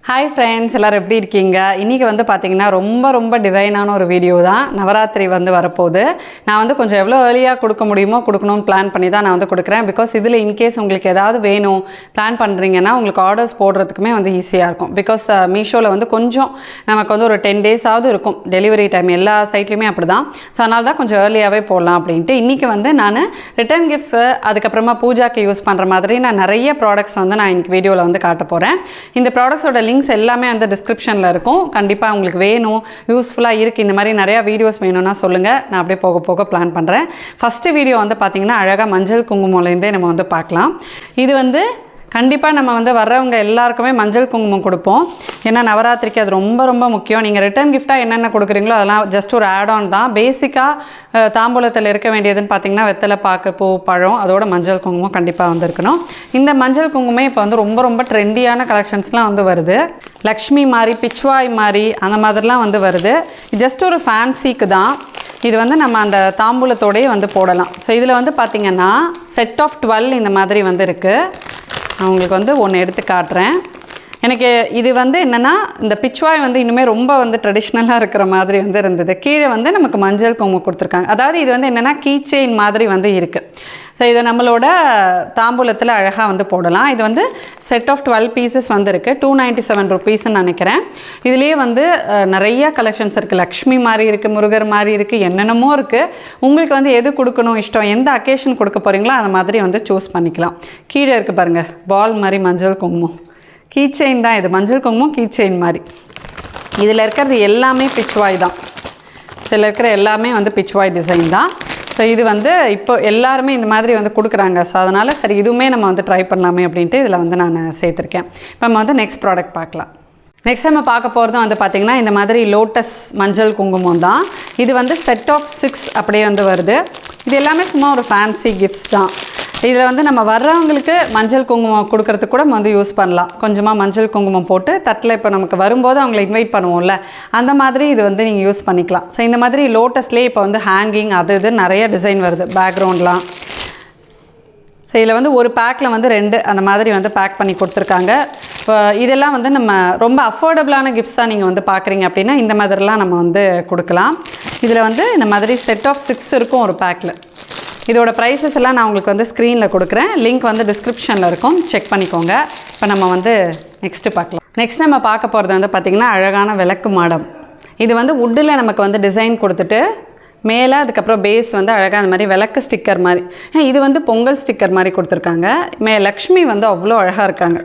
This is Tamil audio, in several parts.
ஹாய் ஃப்ரெண்ட்ஸ், எல்லோரும் எப்படி இருக்கீங்க? இன்றைக்கி வந்து பார்த்திங்கன்னா ரொம்ப டிவைனான ஒரு வீடியோ தான். நவராத்திரி வந்து வரப்போகுது. நான் வந்து கொஞ்சம் எவ்வளோ ஏர்லியாக கொடுக்க முடியுமோ கொடுக்கணும்னு பிளான் பண்ணி தான் நான் வந்து கொடுக்குறேன். பிகாஸ் இதில் இன்கேஸ் உங்களுக்கு ஏதாவது வேணும் பிளான் பண்ணுறீங்கன்னா உங்களுக்கு ஆர்டர்ஸ் போடுறதுக்குமே வந்து ஈஸியாக இருக்கும். பிகாஸ் மீஷோவில் வந்து கொஞ்சம் நமக்கு வந்து ஒரு 10 டேஸாவது இருக்கும் டெலிவரி டைம். எல்லா சைட்லேயுமே அப்படி தான். ஸோ அதனால தான் கொஞ்சம் ஏர்லியாகவே போடலாம் அப்படின்ட்டு இன்றைக்கி வந்து நான் ரிட்டர்ன் கிஃப்ட்ஸு அதுக்கப்புறமா பூஜாக்கு யூஸ் பண்ணுற மாதிரி நான் நிறைய ப்ராடக்ட்ஸ் வந்து நான் இன்றைக்கி வீடியோவில் வந்து காட்ட போகிறேன். இந்த ப்ராடக்ட்ஸோட லிங்க்ஸ் எல்லாமே அந்த டிஸ்கிரிப்ஷனில் இருக்கும். கண்டிப்பாக உங்களுக்கு வேணும், யூஸ்ஃபுல்லாக இருக்குது, இந்த மாதிரி நிறையா வீடியோஸ் வேணும்னா சொல்லுங்கள். நான் அப்படியே போக பிளான் பண்ணுறேன். ஃபஸ்ட்டு வீடியோ வந்து பார்த்திங்கன்னா அழகாக மஞ்சள் குங்குமம்லேருந்தே நம்ம வந்து பார்க்கலாம். இது வந்து கண்டிப்பாக நம்ம வந்து வர்றவங்க எல்லாருக்குமே மஞ்சள் குங்குமம் கொடுப்போம். ஏன்னா நவராத்திரிக்கு அது ரொம்ப முக்கியம். நீங்கள் ரிட்டர்ன் கிஃப்டாக என்னென்ன கொடுக்குறீங்களோ அதெல்லாம் ஜஸ்ட் ஒரு ஆட் ஆன் தான். பேசிக்காக தாம்பூலத்தில் இருக்க வேண்டியதுன்னு பார்த்திங்கன்னா வெத்தலை, பாக்கு, பூ, பழம், அதோட மஞ்சள் குங்குமம் கண்டிப்பாக வந்து இருக்கணும். இந்த மஞ்சள் குங்குமம் இப்போ வந்து ரொம்ப ட்ரெண்டியான கலெக்ஷன்ஸ்லாம் வந்து வருது. லக்ஷ்மி மாதிரி, பிச்வாய் மாதிரி அந்த மாதிரிலாம் வந்து வருது. ஜஸ்ட் ஒரு ஃபேன்சிக்கு தான். இது வந்து நம்ம அந்த தாம்பூலத்தோடையே வந்து போடலாம். ஸோ இதில் வந்து பார்த்திங்கன்னா செட் ஆஃப் 12 இந்த மாதிரி வந்து இருக்குது. நான் உங்களுக்கு வந்து ஒன்று எடுத்து காட்டுறேன். எனக்கு இது வந்து என்னென்னா இந்த பிச்வாய் வந்து இன்னுமே ரொம்ப வந்து ட்ரெடிஷ்னலாக இருக்கிற மாதிரி வந்து இருந்தது. கீழே வந்து நமக்கு மஞ்சள் குங்குமம் கொடுத்துருக்காங்க. அதாவது இது வந்து என்னென்னா கீ செயின் மாதிரி வந்து இருக்குது. ஸோ இதை நம்மளோட தாம்பூலத்தில் அழகாக வந்து போடலாம். இது வந்து செட் ஆஃப் 12 பீசஸ் வந்து இருக்குது. 297 ருபீஸ்ன்னு நினைக்கிறேன். இதுலேயே வந்து நிறையா கலெக்ஷன்ஸ் இருக்குது. லக்ஷ்மி மாதிரி இருக்குது, முருகர் மாதிரி இருக்குது, என்னென்னமோ இருக்குது. உங்களுக்கு வந்து எது கொடுக்கணும் இஷ்டம், எந்த அக்கேஷன் கொடுக்க போகிறீங்களோ அந்த மாதிரி வந்து சூஸ் பண்ணிக்கலாம். கீழே இருக்குது பாருங்கள், பால் மாதிரி மஞ்சள் குங்குமம். கீ செயின் தான் இது, மஞ்சள் குங்குமம் கீ செயின் மாதிரி. இதில் இருக்கிறது எல்லாமே பிச்வாய் தான். சில இருக்கிற எல்லாமே வந்து பிச்வாய் டிசைன் தான். ஸோ இது வந்து இப்போ எல்லாருமே இந்த மாதிரி வந்து கொடுக்குறாங்க. ஸோ அதனால் சரி இதுவுமே நம்ம வந்து ட்ரை பண்ணலாமே அப்படின்ட்டு இதில் வந்து நான் சேர்த்துருக்கேன். இப்போ நம்ம வந்து நெக்ஸ்ட் ப்ராடக்ட் பார்க்கலாம். நெக்ஸ்ட் நம்ம பார்க்க போகிறதும் வந்து பார்த்திங்கன்னா இந்த மாதிரி லோட்டஸ் மஞ்சள் குங்குமம் தான். இது வந்து செட் ஆஃப் 6 அப்படியே வந்து வருது. இது எல்லாமே சும்மா ஒரு ஃபேன்சி கிஃப்ட்ஸ் தான். இதில் வந்து நம்ம வர்றவங்களுக்கு மஞ்சள் குங்குமம் கொடுக்கறதுக்கு கூட வந்து யூஸ் பண்ணலாம். கொஞ்சமாக மஞ்சள் குங்குமம் போட்டு தட்டில் இப்போ நமக்கு வரும்போது அவங்கள இன்வைட் பண்ணுவோம்ல, அந்த மாதிரி இது வந்து நீங்கள் யூஸ் பண்ணிக்கலாம். ஸோ இந்த மாதிரி லோட்டஸ்லேயே இப்போ வந்து ஹேங்கிங் அது இது நிறைய டிசைன் வருது, பேக்ரவுண்ட்லாம். ஸோ இதில் வந்து ஒரு பேக்கில் வந்து 2 அந்த மாதிரி வந்து பேக் பண்ணி கொடுத்துருக்காங்க. இப்போ இதெல்லாம் வந்து நம்ம ரொம்ப அஃபோர்டபுளான கிஃப்ட்ஸாக நீங்கள் வந்து பார்க்குறீங்க அப்படின்னா இந்த மாதிரிலாம் நம்ம வந்து கொடுக்கலாம். இதில் வந்து இந்த மாதிரி செட் ஆஃப் 6 இருக்கும் ஒரு பேக்கில். இதோட ப்ரைஸஸ் எல்லாம் நான் உங்களுக்கு வந்து ஸ்க்ரீனில் கொடுக்குறேன். லிங்க் வந்து டிஸ்கிரிப்ஷனில் இருக்கும், செக் பண்ணிக்கோங்க. இப்போ நம்ம வந்து நெக்ஸ்ட்டு பார்க்கலாம். நெக்ஸ்ட் நம்ம பார்க்க போகிறது வந்து பார்த்திங்கன்னா அழகான விளக்கு மாடம். இது வந்து வுட்டில் நமக்கு வந்து டிசைன் கொடுத்துட்டு மேலே அதுக்கப்புறம் பேஸ் வந்து அழகாக அந்த மாதிரி விளக்கு ஸ்டிக்கர் மாதிரி. இது வந்து பொங்கல் ஸ்டிக்கர் மாதிரி கொடுத்துருக்காங்க. லக்ஷ்மி வந்து அவ்வளோ அழகாக இருக்காங்க.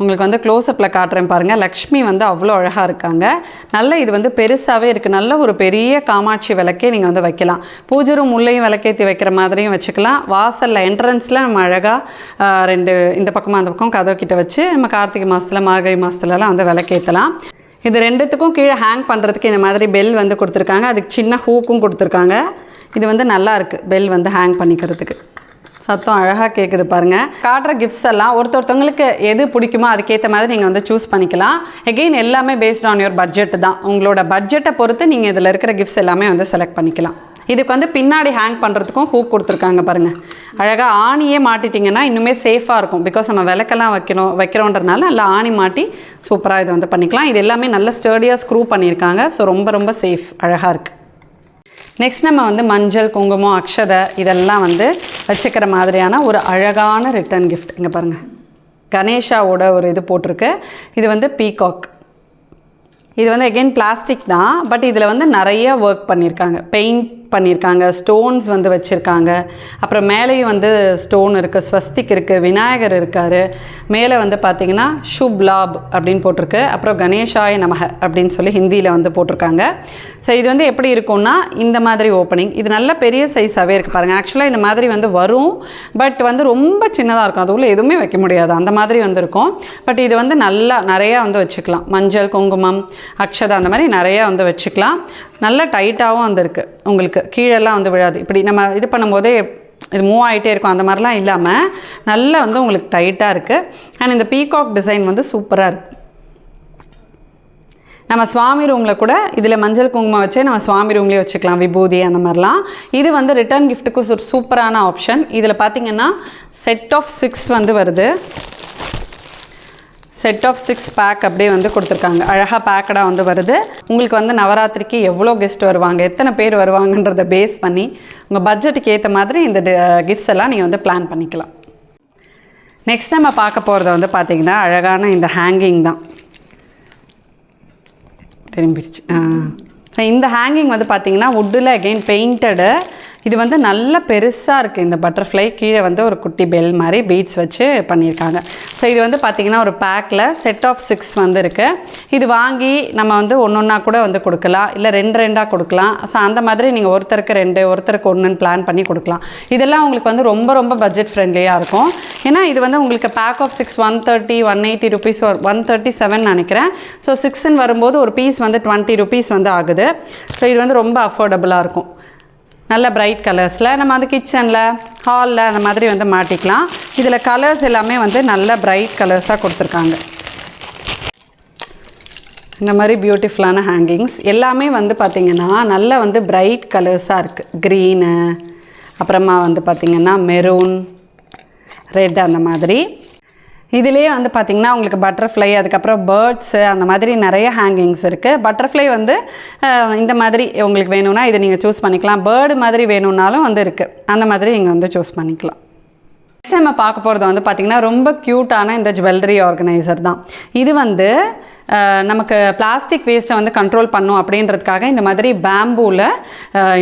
உங்களுக்கு வந்து க்ளோஸ்அப்பில் காட்டுறேன் பாருங்கள். லக்ஷ்மி வந்து அவ்வளோ அழகாக இருக்காங்க. நல்ல இது வந்து பெருசாகவே இருக்குது. நல்ல ஒரு பெரிய காமாட்சி விளக்கே நீங்கள் வந்து வைக்கலாம். பூஜை ரூம் உள்ளேயும் விளக்கேற்றி வைக்கிற மாதிரியும் வச்சுக்கலாம். வாசலில் என்ட்ரன்ஸில் நம்ம அழகாக 2 இந்த பக்கமாக அந்த பக்கம் கதவு கிட்ட வச்சு நம்ம கார்த்திகை மாதத்தில் மார்கழி மாதத்துலலாம் வந்து விளக்கேற்றலாம். இது 2த்துக்கும் கீழே ஹேங் பண்ணுறதுக்கு இந்த மாதிரி பெல் வந்து கொடுத்துருக்காங்க. அதுக்கு சின்ன ஹூக்கும் கொடுத்துருக்காங்க. இது வந்து நல்லா இருக்குது, பெல் வந்து ஹேங் பண்ணிக்கிறதுக்கு. சத்தம் அழகாக கேட்குது பாருங்கள். காட்டுற கிஃப்ட்ஸ் எல்லாம் ஒருத்தவங்களுக்கு எது பிடிக்குமோ அதுக்கேற்ற மாதிரி நீங்கள் வந்து சூஸ் பண்ணிக்கலாம். எகெயின் எல்லாமே பேஸ்ட் ஆன் யுவர் பட்ஜெட் தான். உங்களோட பட்ஜெட்டை பொறுத்து நீங்கள் இதில் இருக்கிற கிஃப்ட்ஸ் எல்லாமே வந்து செலக்ட் பண்ணிக்கலாம். இதுக்கு வந்து பின்னாடி ஹேங் பண்ணுறதுக்கும் ஹூக் கொடுத்துருக்காங்க பாருங்கள். அழகாக ஆணியே மாட்டிட்டிங்கன்னா இன்னுமே சேஃபாக இருக்கும். பிகாஸ் நம்ம விளக்கெல்லாம் வைக்கிறோன்றதுனால நல்லா ஆணி மாட்டி சூப்பராக இதை வந்து பண்ணிக்கலாம். இது எல்லாமே நல்ல ஸ்டர்டியாக ஸ்க்ரூ பண்ணியிருக்காங்க. ஸோ ரொம்ப சேஃப், அழகாக இருக்குது. நெக்ஸ்ட் நம்ம வந்து மஞ்சள் குங்குமம் அக்ஷதை இதெல்லாம் வந்து வச்சுக்கிற மாதிரியான ஒரு அழகான ரிட்டர்ன் கிஃப்ட். இங்கே பாருங்கள், கணேஷாவோட ஒரு இது போட்டிருக்கு. இது வந்து பீகாக். இது வந்து எகெயின் பிளாஸ்டிக் தான். பட் இதில் வந்து நிறைய ஒர்க் பண்ணியிருக்காங்க, பெயிண்ட் பண்ணியிருக்காங்க, ஸ்டோன்ஸ் வந்து வச்சுருக்காங்க. அப்புறம் மேலேயும் வந்து ஸ்டோன் இருக்குது, ஸ்வஸ்திக் இருக்குது, விநாயகர் இருக்கார். மேலே வந்து பார்த்திங்கன்னா சுப் லாப் அப்படின்னு போட்டிருக்கு. அப்புறம் கணேஷாய நமக அப்படின்னு சொல்லி ஹிந்தியில் வந்து போட்டிருக்காங்க. ஸோ இது வந்து எப்படி இருக்கும்னா இந்த மாதிரி ஓப்பனிங். இது நல்ல பெரிய சைஸாகவே இருக்குது பாருங்கள். ஆக்சுவலாக இந்த மாதிரி வந்து வரும், பட் வந்து ரொம்ப சின்னதாக இருக்கும். அது உள்ள எதுவுமே வைக்க முடியாது, அந்த மாதிரி வந்து இருக்கும். பட் இது வந்து நல்லா நிறையா வந்து வச்சுக்கலாம். மஞ்சள் குங்குமம் அக்ஷதா அந்த மாதிரி நிறையா வந்து வச்சுக்கலாம். நல்ல டைட்டாகவும் வந்துருக்கு. உங்களுக்கு கீழெல்லாம் வந்து விழாது. இப்படி நம்ம இது பண்ணும்போதே இது மூவ் ஆகிட்டே இருக்கும், அந்த மாதிரிலாம் இல்லாமல் நல்லா வந்து உங்களுக்கு டைட்டாக இருக்குது. அண்ட் இந்த பீகாக் டிசைன் வந்து சூப்பராக இருக்குது. நம்ம சுவாமி ரூமில் கூட இதில் மஞ்சள் குங்குமம் வச்சே நம்ம சுவாமி ரூம்லேயே வச்சுக்கலாம், விபூதி அந்த மாதிரிலாம். இது வந்து ரிட்டர்ன் கிஃப்ட்டுக்கு ஒரு சூப்பரான ஆப்ஷன். இதில் பார்த்திங்கன்னா செட் ஆஃப் 6 வந்து வருது. செட் ஆஃப் 6 பேக் அப்படியே வந்து கொடுத்துருக்காங்க. அழகாக பேக்கடாக வந்து வருது. உங்களுக்கு வந்து நவராத்திரிக்கு எவ்வளோ கெஸ்ட் வருவாங்க, எத்தனை பேர் வருவாங்கன்றதை பேஸ் பண்ணி உங்கள் பட்ஜெட்டுக்கு ஏற்ற மாதிரி இந்த கிஃப்ட்ஸ் எல்லாம் நீங்கள் வந்து பிளான் பண்ணிக்கலாம். நெக்ஸ்ட் நம்ம பார்க்க போகிறத வந்து பார்த்திங்கன்னா அழகான இந்த ஹேங்கிங் தான். திரும்பிடுச்சு. இந்த ஹேங்கிங் வந்து பார்த்திங்கன்னா வுட்டில் அகெயின் பெயிண்டடு. இது வந்து நல்ல பெருசாக இருக்குது. இந்த பட்டர்ஃப்ளை கீழே வந்து ஒரு குட்டி பெல் மாதிரி பீட்ஸ் வச்சு பண்ணியிருக்காங்க. ஸோ இது வந்து பார்த்திங்கன்னா ஒரு பேக்கில் செட் ஆஃப் 6 வந்து இருக்குது. இது வாங்கி நம்ம வந்து ஒன்றா கூட வந்து கொடுக்கலாம், இல்லை 2 கொடுக்கலாம். ஸோ அந்த மாதிரி நீங்கள் ஒருத்தருக்கு 2 ஒருத்தருக்கு 1 பிளான் பண்ணி கொடுக்கலாம். இதெல்லாம் உங்களுக்கு வந்து ரொம்ப ரொம்ப பட்ஜெட் ஃப்ரெண்ட்லியாக இருக்கும். ஏன்னா இது வந்து உங்களுக்கு பேக் ஆஃப் 6 130 180 ருபீஸ் 137 நினைக்கிறேன். ஸோ 6ன்னு வரும்போது ஒரு பீஸ் வந்து 20 ருபீஸ் வந்து ஆகுது. ஸோ இது வந்து ரொம்ப அஃபோர்டபுளாக இருக்கும். நல்ல பிரைட் கலர்ஸில் நம்ம வந்து கிச்சனில் ஹாலில் அந்த மாதிரி வந்து மாட்டிக்கலாம். இதில் கலர்ஸ் எல்லாமே வந்து நல்ல பிரைட் கலர்ஸாக கொடுத்துருக்காங்க. இந்த மாதிரி பியூட்டிஃபுல்லான ஹேங்கிங்ஸ் எல்லாமே வந்து பார்த்திங்கன்னா நல்ல வந்து பிரைட் கலர்ஸாக இருக்குது. க்ரீனு, அப்புறமா வந்து பார்த்திங்கன்னா மெரூன், ரெட் அந்த மாதிரி. இதிலே வந்து பார்த்திங்கன்னா உங்களுக்கு பட்டர்ஃப்ளை, அதுக்கப்புறம் பேர்ட்ஸு அந்த மாதிரி நிறைய ஹேங்கிங்ஸ் இருக்குது. பட்டர்ஃப்ளை வந்து இந்த மாதிரி உங்களுக்கு வேணும்னா இதை நீங்கள் சூஸ் பண்ணிக்கலாம். பேர்டு மாதிரி வேணும்னாலும் வந்து இருக்குது. அந்த மாதிரி நீங்கள் வந்து சூஸ் பண்ணிக்கலாம். நெக்ஸ்ட் நம்ம பார்க்க போகிறது வந்து பார்த்திங்கன்னா ரொம்ப க்யூட்டான இந்த ஜுவல்லரி ஆர்கனைசர் தான். இது வந்து நமக்கு பிளாஸ்டிக் வேஸ்ட்டை வந்து கண்ட்ரோல் பண்ணும் அப்படின்றதுக்காக இந்த மாதிரி பேம்பூவில்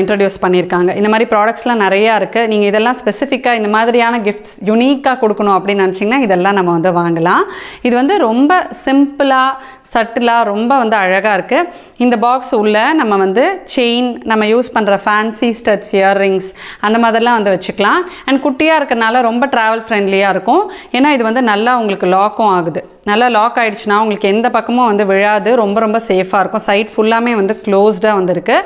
இன்ட்ரடியூஸ் பண்ணியிருக்காங்க. இந்த மாதிரி ப்ராடக்ட்ஸ்லாம் நிறையா இருக்குது. நீங்கள் இதெல்லாம் ஸ்பெசிஃபிக்காக இந்த மாதிரியான கிஃப்ட்ஸ் யுனிக்காக கொடுக்கணும் அப்படின்னு நினச்சிங்கன்னா இதெல்லாம் நம்ம வந்து வாங்கலாம். இது வந்து ரொம்ப சிம்பிளாக சட்டிலாக ரொம்ப வந்து அழகாக இருக்குது. இந்த பாக்ஸ் உள்ள நம்ம வந்து செயின், நம்ம யூஸ் பண்ணுற ஃபேன்சி ஸ்டட்ஸ், இயர்ரிங்ஸ் அந்த மாதிரிலாம் வந்து வச்சுக்கலாம். அண்ட் குட்டியாக இருக்கிறனால ரொம்ப ட்ராவல் ஃப்ரெண்ட்லியாக இருக்கும். ஏன்னா இது வந்து நல்லா உங்களுக்கு லாக்கும் ஆகுது. நல்லா லாக் ஆகிடுச்சுன்னா உங்களுக்கு எந்த பக்கமும் வந்து விழாது. ரொம்ப ரொம்ப சேஃபாக இருக்கும். சைட் ஃபுல்லாமே வந்து க்ளோஸ்டாக வந்துருக்கு.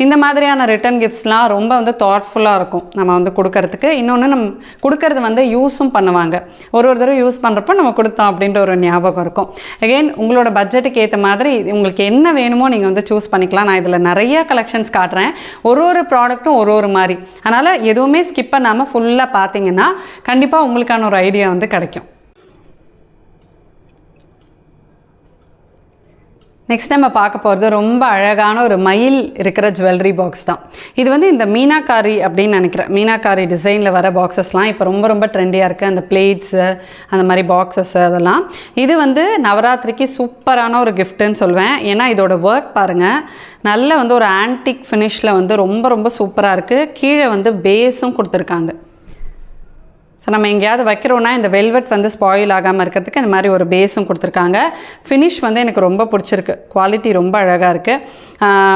இந்த மாதிரியான ரிட்டன் கிஃப்ட்ஸ்லாம் ரொம்ப வந்து தாட்ஃபுல்லாக இருக்கும் நம்ம வந்து கொடுக்கறதுக்கு. இன்னொன்று நம்ம கொடுக்கறது வந்து யூஸும் பண்ணுவாங்க. ஒரு தடவை யூஸ் பண்ணுறப்போ நம்ம கொடுத்தோம் அப்படின்ற ஒரு ஞாபகம் இருக்கும். அகெயின் உங்களோட பட்ஜெட்டுக்கு ஏற்ற மாதிரி உங்களுக்கு என்ன வேணுமோ நீங்கள் வந்து சூஸ் பண்ணிக்கலாம். நான் இதில் நிறைய கலெக்ஷன்ஸ் காட்டுறேன். ஒரு ப்ராடக்ட்டும் ஒரு மாதிரி. அதனால் எதுவுமே ஸ்கிப் பண்ணாமல் ஃபுல்லாக பார்த்தீங்கன்னா கண்டிப்பாக உங்களுக்கான ஒரு ஐடியா வந்து கிடைக்கும். நெக்ஸ்ட் நம்ம பார்க்க போகிறது ரொம்ப அழகான ஒரு மயில் இருக்கிற ஜுவல்லரி பாக்ஸ் தான். இது வந்து இந்த மீனாக்காரி அப்படின்னு நினைக்கிறேன். மீனாக்காரி டிசைனில் வர பாக்ஸஸ்லாம் இப்போ ரொம்ப ரொம்ப ட்ரெண்டியாக இருக்குது. அந்த பிளேட்ஸு, அந்த மாதிரி பாக்ஸஸ் அதெல்லாம். இது வந்து நவராத்திரிக்கு சூப்பரான ஒரு கிஃப்ட்டுன்னு சொல்லுவேன். ஏன்னா இதோட ஒர்க் பாருங்கள், நல்ல வந்து ஒரு ஆன்டிக் ஃபினிஷில் வந்து ரொம்ப ரொம்ப சூப்பராக இருக்குது. கீழே வந்து பேஸும் கொடுத்துருக்காங்க. ஸோ நம்ம எங்கேயாவது வைக்கிறோன்னா இந்த வெல்வெட் வந்து ஸ்பாயில் ஆகாமல் இருக்கிறதுக்கு இந்த மாதிரி ஒரு பேஸும் கொடுத்துருக்காங்க. ஃபினிஷ் வந்து எனக்கு ரொம்ப பிடிச்சிருக்கு. குவாலிட்டி ரொம்ப அழகாக இருக்குது.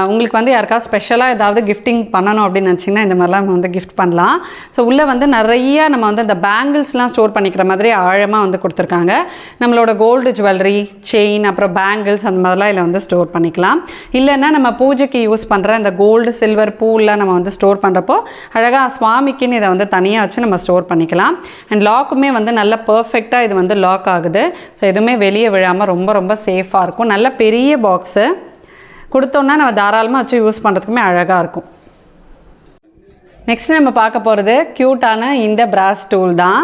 உங்களுக்கு வந்து யாருக்காவது ஸ்பெஷலாக ஏதாவது கிஃப்டிங் பண்ணணும் அப்படின்னு நினச்சிங்கன்னா இந்த மாதிரிலாம் நம்ம வந்து கிஃப்ட் பண்ணலாம். ஸோ உள்ளே வந்து நிறையா நம்ம வந்து இந்த பேங்கிள்ஸ்லாம் ஸ்டோர் பண்ணிக்கிற மாதிரி ஆழமாக வந்து கொடுத்துருக்காங்க. நம்மளோட கோல்டு ஜுவல்லரி, செயின், அப்புறம் பேங்கிள்ஸ் அந்த மாதிரிலாம் இதில் வந்து ஸ்டோர் பண்ணிக்கலாம். இல்லைன்னா நம்ம பூஜைக்கு யூஸ் பண்ணுற இந்த கோல்டு, சில்வர் பூலாம் நம்ம வந்து ஸ்டோர் பண்ணுறப்போ அழகாக சுவாமிக்குன்னு இதை வந்து தனியாக வச்சு நம்ம ஸ்டோர் பண்ணிக்கலாம். அண்ட் லாக்குமே வந்து நல்ல பர்ஃபெக்டாக இது வந்து லாக் ஆகுது. ஸோ எதுவுமே வெளியே விழாமல் ரொம்ப ரொம்ப சேஃபாக இருக்கும். நல்ல பெரிய பாக்ஸு கொடுத்தோன்னா நம்ம தாராளமாக வச்சு யூஸ் பண்ணுறதுக்குமே அழகாக இருக்கும். நெக்ஸ்ட் நம்ம பார்க்க போகிறது க்யூட்டான இந்த பிராஸ் ஸ்டூல் தான்.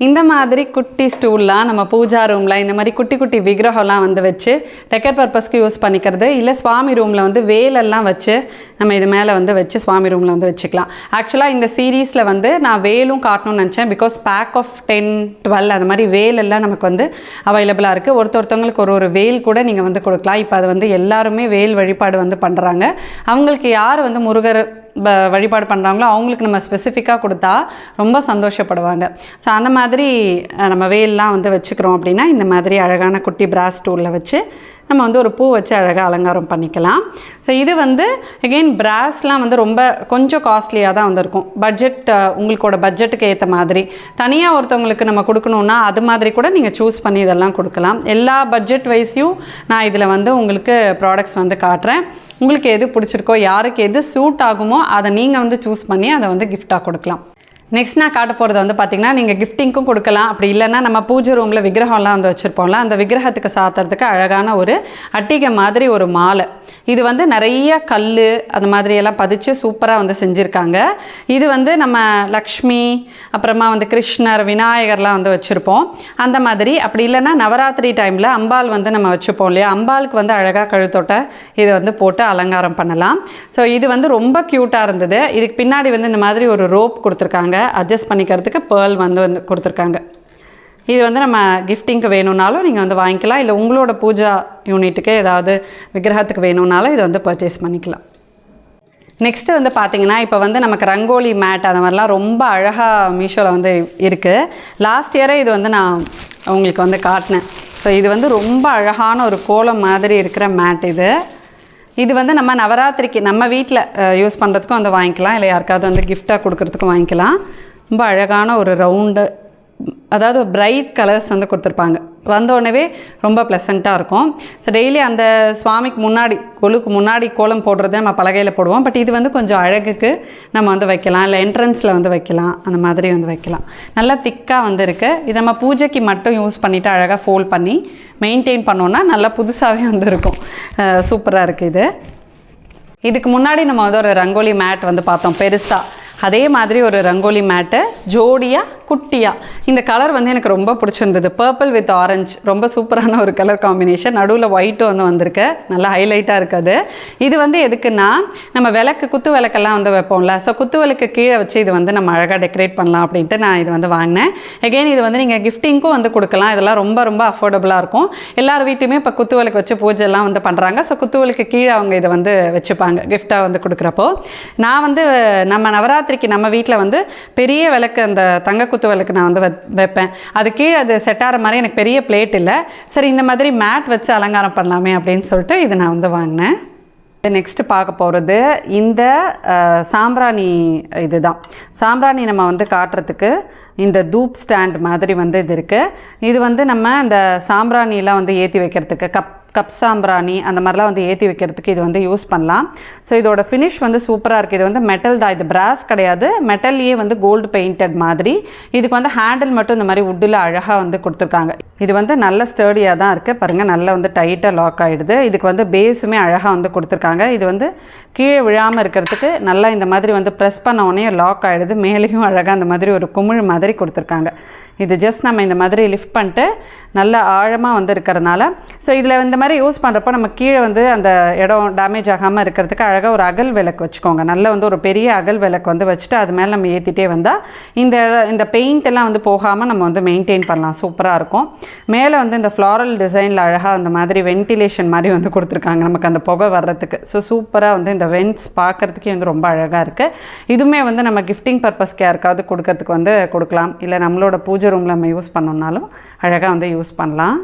இந்த மாதிரி குட்டி ஸ்டூல்லாம் நம்ம பூஜா ரூமில் இந்த மாதிரி குட்டி குட்டி விக்கிரகம்லாம் வந்து வச்சு டெக்கர் பர்பஸ்க்கு யூஸ் பண்ணிக்கிறது. இல்லை சுவாமி ரூமில் வந்து வேலெல்லாம் வச்சு நம்ம இது மேலே வந்து வச்சு சுவாமி ரூமில் வந்து வச்சுக்கலாம். ஆக்சுவலாக இந்த சீரீஸில் வந்து நான் வேலும் காட்டணும்னு நினச்சேன். பிகாஸ் பேக் ஆஃப் 10 12 அந்த மாதிரி வேலெல்லாம் நமக்கு வந்து அவைலபிளாக இருக்குது. ஒருத்தவங்களுக்கு ஒரு வேல் கூட நீங்கள் வந்து கொடுக்கலாம். இப்போ அது வந்து எல்லாருமே வேல் வழிபாடு வந்து பண்ணுறாங்க. அவங்களுக்கு யார் வந்து முருகர் வழிபாடு பண்ணுறாங்களோ அவங்களுக்கு நம்ம ஸ்பெசிஃபிக்காக கொடுத்தா ரொம்ப சந்தோஷப்படுவாங்க. ஸோ அந்த மாதிரி நம்ம வேல்லாம் வந்து வச்சுக்கிறோம் அப்படின்னா இந்த மாதிரி அழகான குட்டி பிராஸ் ஸ்டூலில் வச்சு நம்ம வந்து ஒரு பூ வச்சு அழகாக அலங்காரம் பண்ணிக்கலாம். ஸோ இது வந்து அகெயின் பிராஸ்லாம் வந்து ரொம்ப கொஞ்சம் காஸ்ட்லியாக தான் வந்திருக்கும். பட்ஜெட் உங்களோட பட்ஜெட்டுக்கு ஏற்ற மாதிரி தனியாக ஒருத்தவங்களுக்கு நம்ம கொடுக்கணுன்னா அது மாதிரி கூட நீங்கள் சூஸ் பண்ணி இதெல்லாம் கொடுக்கலாம். எல்லா பட்ஜெட் வைஸையும் நான் இதில் வந்து உங்களுக்கு ப்ராடக்ட்ஸ் வந்து காட்டுறேன். உங்களுக்கு எது பிடிச்சிருக்கோ, யாருக்கு எது சூட் ஆகுமோ அதை நீங்கள் வந்து சூஸ் பண்ணி அதை வந்து கிஃப்டாக கொடுக்கலாம். நெக்ஸ்ட் நான் காட்ட போகிறது வந்து பார்த்திங்கன்னா நீங்கள் கிஃப்டிங்க்கும் கொடுக்கலாம். அப்படி இல்லைன்னா நம்ம பூஜை ரூமில் விக்கிரகம்லாம் வந்து வச்சுருப்போம்ல, அந்த விக்கிரகத்துக்கு சாத்துறதுக்கு அழகான ஒரு அட்டிகை மாதிரி ஒரு மாலை. இது வந்து நிறைய கல் அந்த மாதிரியெல்லாம் பதிச்சு சூப்பராக வந்து செஞ்சுருக்காங்க. இது வந்து நம்ம லக்ஷ்மி, அப்புறமா வந்து கிருஷ்ணர், விநாயகர்லாம் வந்து வச்சுருப்போம் அந்த மாதிரி. அப்படி இல்லைன்னா நவராத்திரி டைமில் அம்பாள் வந்து நம்ம வச்சுப்போம் இல்லையா, அம்பாளுக்கு வந்து அழகாக கழுத்தோட்ட இதை வந்து போட்டு அலங்காரம் பண்ணலாம். ஸோ இது வந்து ரொம்ப க்யூட்டாக இருந்தது. இதுக்கு பின்னாடி வந்து இந்த மாதிரி ஒரு ரோப் கொடுத்துருக்காங்க, அட்ஜஸ்ட் பண்ணிக்கிறதுக்கு பேர்ல் வந்து கொடுத்துருக்காங்க. இது வந்து நம்ம கிஃப்டிங்க்கு வேணும்னாலும் நீங்கள் வந்து வாங்கிக்கலாம், இல்லை உங்களோட பூஜா யூனிட்டுக்கு ஏதாவது விக்கிரகத்துக்கு வேணும்னாலும் இதை வந்து பர்ச்சேஸ் பண்ணிக்கலாம். நெக்ஸ்ட்டு வந்து பார்த்திங்கன்னா இப்போ வந்து நமக்கு ரங்கோலி மேட் அந்த மாதிரிலாம் ரொம்ப அழகாக மீஷோவில் வந்து இருக்குது. லாஸ்ட் இயரே இது வந்து நான் உங்களுக்கு வந்து காட்டினேன். ஸோ இது வந்து ரொம்ப அழகான ஒரு கோலம் மாதிரி இருக்கிற மேட் இது வந்து நம்ம நவராத்திரிக்கு நம்ம வீட்டில் யூஸ் பண்ணுறதுக்கும் வந்து வாங்கிக்கலாம், இல்லை யாருக்காவது வந்து கிஃப்டாக கொடுக்குறதுக்கும் வாங்கிக்கலாம். ரொம்ப அழகான ஒரு ரவுண்டு, அதாவது பிரைட் கலர்ஸ் வந்து கொடுத்துருப்பாங்க. வந்தோடனே ரொம்ப ப்ளசண்ட்டாக இருக்கும். ஸோ டெய்லி அந்த சுவாமிக்கு முன்னாடி கொலுக்கு முன்னாடி கோலம் போடுறது நம்ம பலகையில் போடுவோம். பட் இது வந்து கொஞ்சம் அழகுக்கு நம்ம வந்து வைக்கலாம், இல்லை என்ட்ரன்ஸில் வந்து வைக்கலாம், அந்த மாதிரி வந்து வைக்கலாம். நல்லா திக்காக வந்து இருக்குது. இது நம்ம பூஜைக்கு மட்டும் யூஸ் பண்ணிவிட்டு அழகாக ஃபோல்ட் பண்ணி மெயின்டைன் பண்ணோன்னா நல்லா புதுசாகவே வந்து இருக்கும். சூப்பராக இருக்குது. இதுக்கு முன்னாடி நம்ம வந்து ஒரு ரங்கோலி மேட் வந்து பார்த்தோம் பெருசாக. அதே மாதிரி ஒரு ரங்கோலி மேட்டு ஜோடியாக குட்டியாக. இந்த கலர் வந்து எனக்கு ரொம்ப பிடிச்சிருந்தது, பர்பிள் வித் ஆரஞ்சு. ரொம்ப சூப்பரான ஒரு கலர் காம்பினேஷன். நடுவில் ஒயிட்டும் வந்து வந்திருக்கு, நல்லா ஹைலைட்டாக இருக்குது. இது வந்து எதுக்குன்னா நம்ம விளக்கு குத்து விளக்கெல்லாம் வந்து வைப்போம்ல, ஸோ குத்து விளக்கு கீழே வச்சு இது வந்து நம்ம அழகாக டெக்கரேட் பண்ணலாம் அப்படின்ட்டு நான் இது வந்து வாங்கினேன். எகெயின் இது வந்து நீங்கள் கிஃப்டிங்க்கும் வந்து கொடுக்கலாம். இதெல்லாம் ரொம்ப ரொம்ப அஃபோர்டபுளாக இருக்கும். எல்லார் வீட்டுமே இப்போ குத்து விளக்கு வச்சு பூஜைலாம் வந்து பண்ணுறாங்க. ஸோ குத்து விளக்கு கீழே அவங்க இதை வந்து வச்சுப்பாங்க கிஃப்டாக வந்து கொடுக்குறப்போ. நான் வந்து நம்ம நவராத்திரிக்கு நம்ம வீட்டில் வந்து பெரிய விளக்கு, அந்த தங்க குத்து விளக்கு நான் வந்து வைப்பேன். அது கீழே அது செட் ஆகிற மாதிரி எனக்கு பெரிய பிளேட் இல்லை. சரி, இந்த மாதிரி மேட் வச்சு அலங்காரம் பண்ணலாமே அப்படின்னு சொல்லிட்டு இது நான் வந்து வாங்கினேன். நெக்ஸ்ட்டு பார்க்க போகிறது இந்த சாம்பிராணி. இதுதான் சாம்பிராணி நம்ம வந்து காட்டுறதுக்கு இந்த தூப் ஸ்டாண்ட் மாதிரி வந்து இது இருக்குது. இது வந்து நம்ம இந்த சாம்பிராணிலாம் வந்து ஏற்றி வைக்கிறதுக்கு கப் சாம்பிராணி அந்த மாதிரிலாம் வந்து ஏற்றி வைக்கிறதுக்கு இது வந்து யூஸ் பண்ணலாம். ஸோ இதோட ஃபினிஷ் வந்து சூப்பராக இருக்குது. இது வந்து மெட்டல் தான், இது பிராஸ் கிடையாது, மெட்டல்லையே வந்து கோல்டு பெயிண்டட் மாதிரி. இதுக்கு வந்து ஹேண்டில் மட்டும் இந்த மாதிரி வுட்டில் அழகாக வந்து கொடுத்துருக்காங்க. இது வந்து நல்ல ஸ்டர்டியாக தான் இருக்குது பாருங்கள், நல்லா வந்து டைட்டாக லாக் ஆகிடுது. இதுக்கு வந்து பேஸுமே அழகாக வந்து கொடுத்துருக்காங்க. இது வந்து கீழே விழாமல் இருக்கிறதுக்கு நல்லா இந்த மாதிரி வந்து ப்ரெஸ் பண்ண உடனே லாக் ஆகிடுது. மேலேயும் அழகாக அந்த மாதிரி ஒரு குமிழ் மாதிரி கொடுத்துருக்காங்க. இது ஜஸ்ட் நம்ம இந்த மாதிரி லிஃப்ட் பண்ணிட்டு நல்லா ஆழமாக வந்து இருக்கிறதுனால, ஸோ இதில் இந்த மாதிரி யூஸ் பண்ணுறப்போ நம்ம கீழே வந்து அந்த இடம் டேமேஜ் ஆகாமல் இருக்கிறதுக்கு அழகாக ஒரு அகல் விளக்கு வச்சுக்கோங்க. நல்ல வந்து ஒரு பெரிய அகல் விளக்கு வந்து வச்சுட்டு அது மேலே நம்ம ஏற்றிட்டே வந்தால் இந்த பெயிண்ட் எல்லாம் வந்து போகாமல் நம்ம வந்து மெயின்டைன் பண்ணலாம். சூப்பராக இருக்கும். மேலே வந்து இந்த ஃப்ளாரல் டிசைனில் அழகாக அந்த மாதிரி வென்டிலேஷன் மாதிரி வந்து கொடுத்துருக்காங்க நமக்கு அந்த புகை வர்றதுக்கு. ஸோ சூப்பராக வந்து இந்த வென்ட்ஸ் பார்க்குறதுக்கே வந்து ரொம்ப அழகாக இருக்குது. இதுவுமே வந்து நம்ம கிஃப்டிங் பர்பஸ்க்கு யாருக்காவது கொடுக்கறதுக்கு வந்து கொடுக்கலாம், இல்லை நம்மளோட பூஜை ரூமில் நம்ம யூஸ் பண்ணோம்னாலும் அழகாக வந்து யூஸ் பண்ணலாம்.